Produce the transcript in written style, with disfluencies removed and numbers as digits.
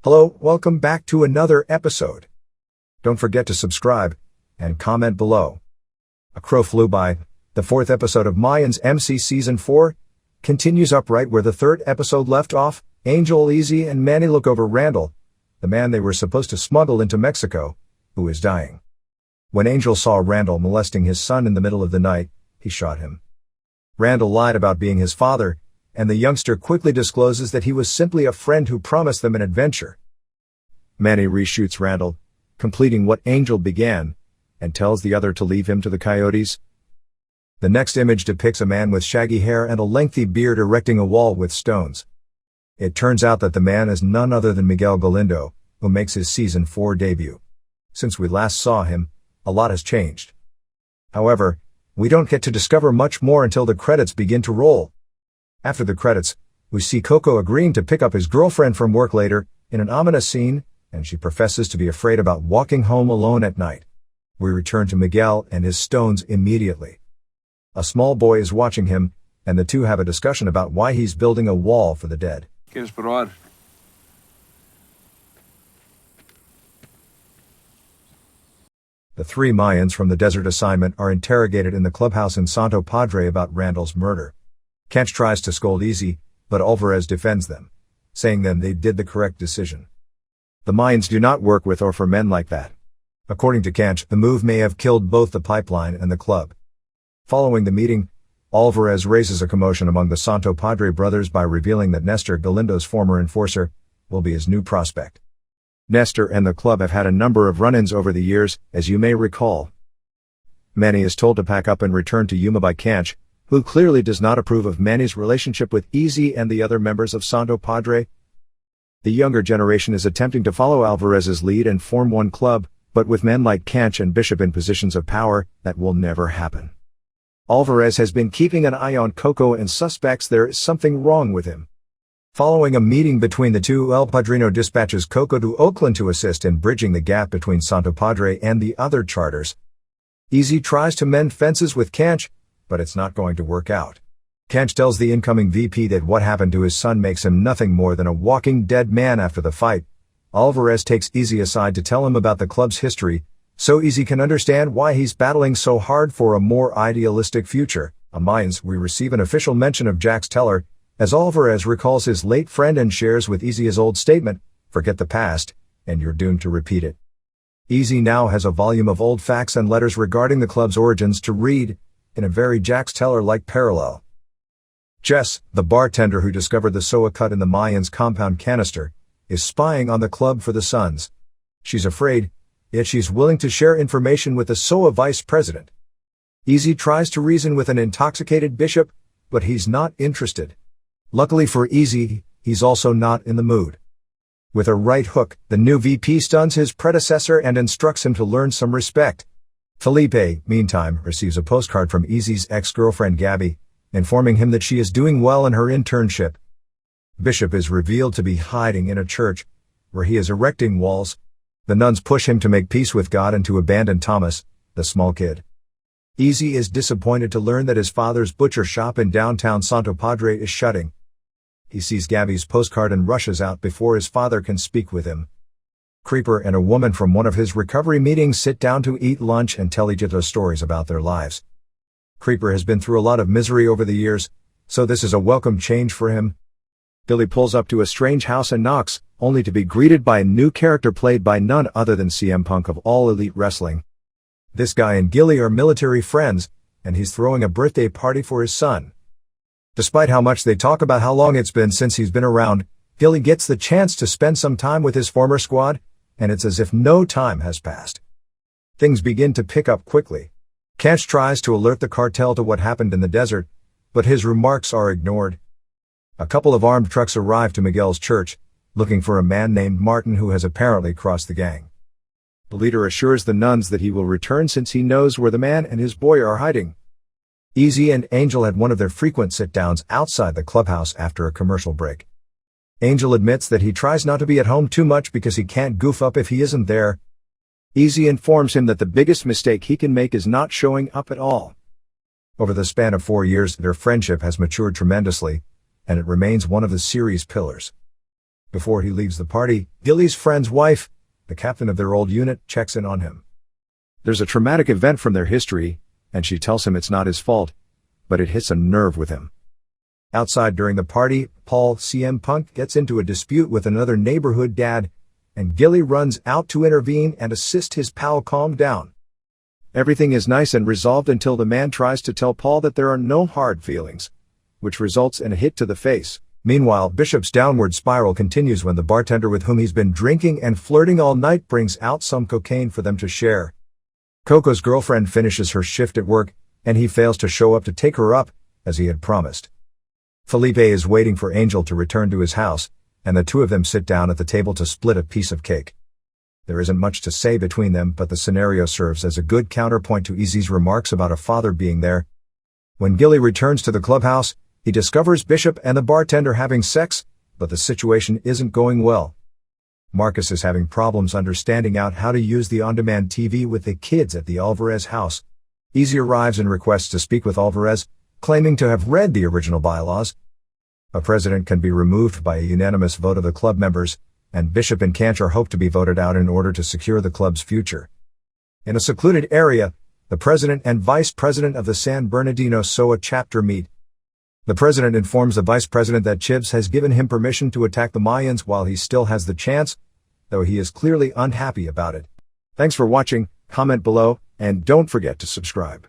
Hello, welcome back to another episode. Don't forget to subscribe and comment below. A crow flew by. The fourth episode of Mayans MC Season 4 continues up right where the third episode left off. Angel, Easy, and Manny look over Randall, the man they were supposed to smuggle into Mexico, who is dying. When Angel saw Randall molesting his son in the middle of the night, he shot him. Randall lied about being his father, and the youngster quickly discloses that he was simply a friend who promised them an adventure. Manny reshoots Randall, completing what Angel began, and tells the other to leave him to the coyotes. The next image depicts a man with shaggy hair and a lengthy beard erecting a wall with stones. It turns out that the man is none other than Miguel Galindo, who makes his Season 4 debut. Since we last saw him, a lot has changed. However, we don't get to discover much more until the credits begin to roll. After the credits, we see Coco agreeing to pick up his girlfriend from work later, in an ominous scene, and she professes to be afraid about walking home alone at night. We return to Miguel and his stones immediately. A small boy is watching him, and the two have a discussion about why he's building a wall for the dead. ¿Quieres probar? The three Mayans from the desert assignment are interrogated in the clubhouse in Santo Padre about Randall's murder. Canch tries to scold Easy, but Alvarez defends them, saying that they did the correct decision. The Mayans do not work with or for men like that. According to Canch, the move may have killed both the pipeline and the club. Following the meeting, Alvarez raises a commotion among the Santo Padre brothers by revealing that Nestor, Galindo's former enforcer, will be his new prospect. Nestor and the club have had a number of run-ins over the years, as you may recall. Manny is told to pack up and return to Yuma by Canch, who clearly does not approve of Manny's relationship with Easy and the other members of Santo Padre. The younger generation is attempting to follow Alvarez's lead and form one club, but with men like Canch and Bishop in positions of power, that will never happen. Alvarez has been keeping an eye on Coco and suspects there is something wrong with him. Following a meeting between the two, El Padrino dispatches Coco to Oakland to assist in bridging the gap between Santo Padre and the other charters. Easy tries to mend fences with Canch, but it's not going to work out. Canch tells the incoming VP that what happened to his son makes him nothing more than a walking dead man after the fight. Alvarez takes Easy aside to tell him about the club's history, so Easy can understand why he's battling so hard for a more idealistic future. On Mayans, we receive an official mention of Jack's teller, as Alvarez recalls his late friend and shares with Easy his old statement, "Forget the past, and you're doomed to repeat it." Easy now has a volume of old facts and letters regarding the club's origins to read, in a very Jack's Teller-like parallel. Jess, the bartender who discovered the SOA cut in the Mayans' compound canister, is spying on the club for the Suns. She's afraid, yet she's willing to share information with the SOA vice president. Easy tries to reason with an intoxicated Bishop, but he's not interested. Luckily for Easy, he's also not in the mood. With a right hook, the new VP stuns his predecessor and instructs him to learn some respect. Felipe, meantime, receives a postcard from Easy's ex-girlfriend Gabby, informing him that she is doing well in her internship. Bishop is revealed to be hiding in a church, where he is erecting walls. The nuns push him to make peace with God and to abandon Thomas, the small kid. Easy is disappointed to learn that his father's butcher shop in downtown Santo Padre is shutting. He sees Gabby's postcard and rushes out before his father can speak with him. Creeper and a woman from one of his recovery meetings sit down to eat lunch and tell each other stories about their lives. Creeper has been through a lot of misery over the years, so this is a welcome change for him. Billy pulls up to a strange house and knocks, only to be greeted by a new character played by none other than CM Punk of All Elite Wrestling. This guy and Gilly are military friends, and he's throwing a birthday party for his son. Despite how much they talk about how long it's been since he's been around, Gilly gets the chance to spend some time with his former squad, and it's as if no time has passed. Things begin to pick up quickly. Canch tries to alert the cartel to what happened in the desert, but his remarks are ignored. A couple of armed trucks arrive to Miguel's church, looking for a man named Martin who has apparently crossed the gang. The leader assures the nuns that he will return since he knows where the man and his boy are hiding. Easy and Angel had one of their frequent sit-downs outside the clubhouse after a commercial break. Angel admits that he tries not to be at home too much because he can't goof up if he isn't there. Easy informs him that the biggest mistake he can make is not showing up at all. Over the span of 4 years, their friendship has matured tremendously, and it remains one of the series' pillars. Before he leaves the party, Gilly's friend's wife, the captain of their old unit, checks in on him. There's a traumatic event from their history, and she tells him it's not his fault, but it hits a nerve with him. Outside during the party, Paul CM Punk gets into a dispute with another neighborhood dad, and Gilly runs out to intervene and assist his pal calm down. Everything is nice and resolved until the man tries to tell Paul that there are no hard feelings, which results in a hit to the face. Meanwhile, Bishop's downward spiral continues when the bartender with whom he's been drinking and flirting all night brings out some cocaine for them to share. Coco's girlfriend finishes her shift at work, and he fails to show up to take her up, as he had promised. Felipe is waiting for Angel to return to his house, and the two of them sit down at the table to split a piece of cake. There isn't much to say between them, but the scenario serves as a good counterpoint to Easy's remarks about a father being there. When Gilly returns to the clubhouse, he discovers Bishop and the bartender having sex, but the situation isn't going well. Marcus is having problems understanding out how to use the on-demand TV with the kids at the Alvarez house. Easy arrives and requests to speak with Alvarez, claiming to have read the original bylaws. A president can be removed by a unanimous vote of the club members, and Bishop and Cantor hope to be voted out in order to secure the club's future. In a secluded area, the president and vice president of the San Bernardino SOA chapter meet. The president informs the vice president that Chivs has given him permission to attack the Mayans while he still has the chance, though he is clearly unhappy about it. Thanks for watching, comment below, and don't forget to subscribe.